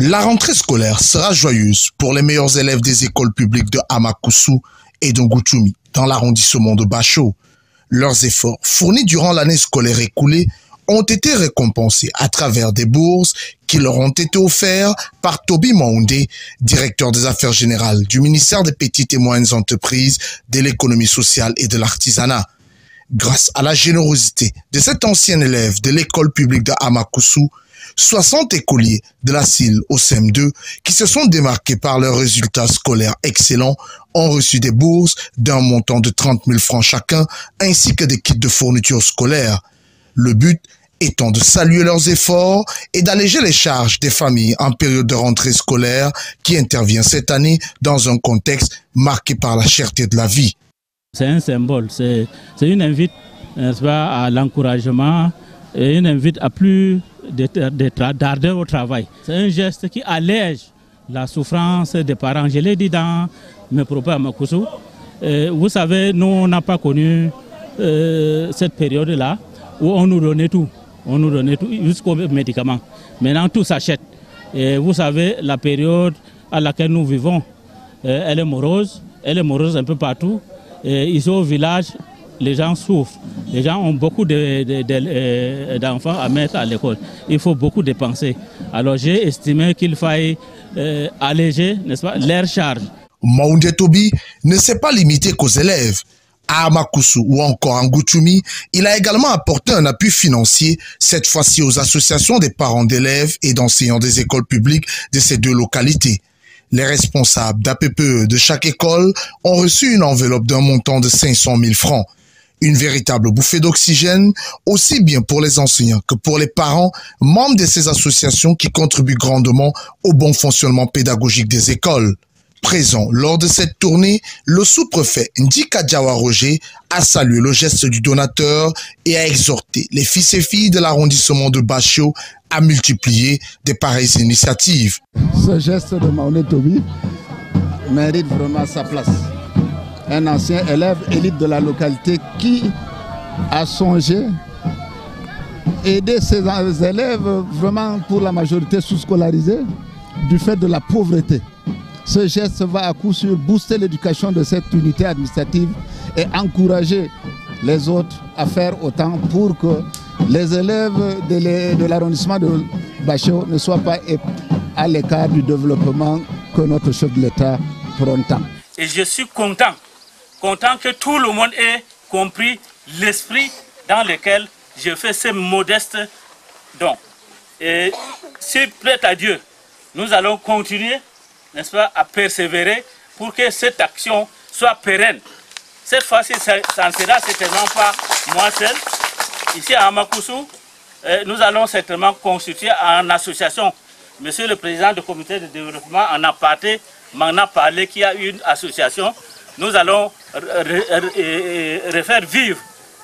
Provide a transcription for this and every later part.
La rentrée scolaire sera joyeuse pour les meilleurs élèves des écoles publiques de Amakousou et de Ngoutoumi dans l'arrondissement de Bachot. Leurs efforts fournis durant l'année scolaire écoulée ont été récompensés à travers des bourses qui leur ont été offertes par Toby Maoundé, directeur des affaires générales du ministère des petites et moyennes entreprises, de l'économie sociale et de l'artisanat. Grâce à la générosité de cet ancien élève de l'école publique de Amakousou, 60 écoliers de la CIL au CM2 qui se sont démarqués par leurs résultats scolaires excellents ont reçu des bourses d'un montant de 30 000 francs chacun ainsi que des kits de fourniture scolaire. Le but étant de saluer leurs efforts et d'alléger les charges des familles en période de rentrée scolaire qui intervient cette année dans un contexte marqué par la cherté de la vie. C'est un symbole, c'est une invite à l'encouragement et une invite à plus d'ardeur au travail. C'est un geste qui allège la souffrance des parents. Je l'ai dit dans mes propos à Amakousou. Vous savez, nous, on n'a pas connu cette période-là où on nous donnait tout. On nous donnait tout jusqu'aux médicaments. Maintenant, tout s'achète. Et vous savez, la période à laquelle nous vivons, elle est morose. Elle est morose un peu partout. Et ici au village, les gens souffrent. Les gens ont beaucoup d'enfants à mettre à l'école. Il faut beaucoup dépenser. Alors j'ai estimé qu'il faille alléger, n'est-ce pas, leur charge. Maoundé Toby ne s'est pas limité qu'aux élèves. À Amakousou ou encore en Ngoutoumi, il a également apporté un appui financier, cette fois-ci aux associations des parents d'élèves et d'enseignants des écoles publiques de ces deux localités. Les responsables d'APPE de chaque école ont reçu une enveloppe d'un montant de 500 000 francs. Une véritable bouffée d'oxygène, aussi bien pour les enseignants que pour les parents, membres de ces associations qui contribuent grandement au bon fonctionnement pédagogique des écoles. Présent lors de cette tournée, le sous-préfet Ndika Diawa Roger a salué le geste du donateur et a exhorté les fils et filles de l'arrondissement de Bachot à multiplier de pareilles initiatives. Ce geste de Maoundé Toby mérite vraiment sa place. Un ancien élève élite de la localité qui a songé aider ses élèves vraiment pour la majorité sous-scolarisés du fait de la pauvreté. Ce geste va à coup sûr booster l'éducation de cette unité administrative et encourager les autres à faire autant pour que les élèves de l'arrondissement de Bachot ne soient pas à l'écart du développement que notre chef de l'État prône tant. Et je suis content que tout le monde ait compris l'esprit dans lequel je fais ces modestes dons. Et s'il plaît à Dieu, nous allons continuer, n'est-ce pas, à persévérer pour que cette action soit pérenne. Cette fois-ci, ça ne sera certainement pas moi seul. Ici à Amakousou, nous allons certainement constituer en association. Monsieur le président du comité de développement en aparté m'en a parlé qu'il y a une association. Nous allons refaire vivre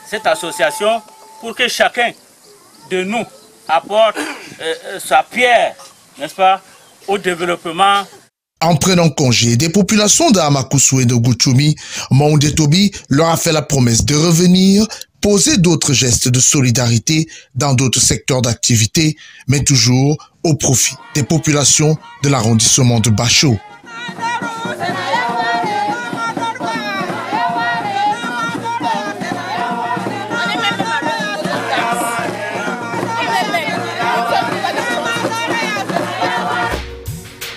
cette association pour que chacun de nous apporte sa pierre, n'est-ce pas, au développement. En prenant congé des populations de Amakousou et de Ngoutoumi, Maoundé Toby leur a fait la promesse de revenir, poser d'autres gestes de solidarité dans d'autres secteurs d'activité, mais toujours au profit des populations de l'arrondissement de Bachot.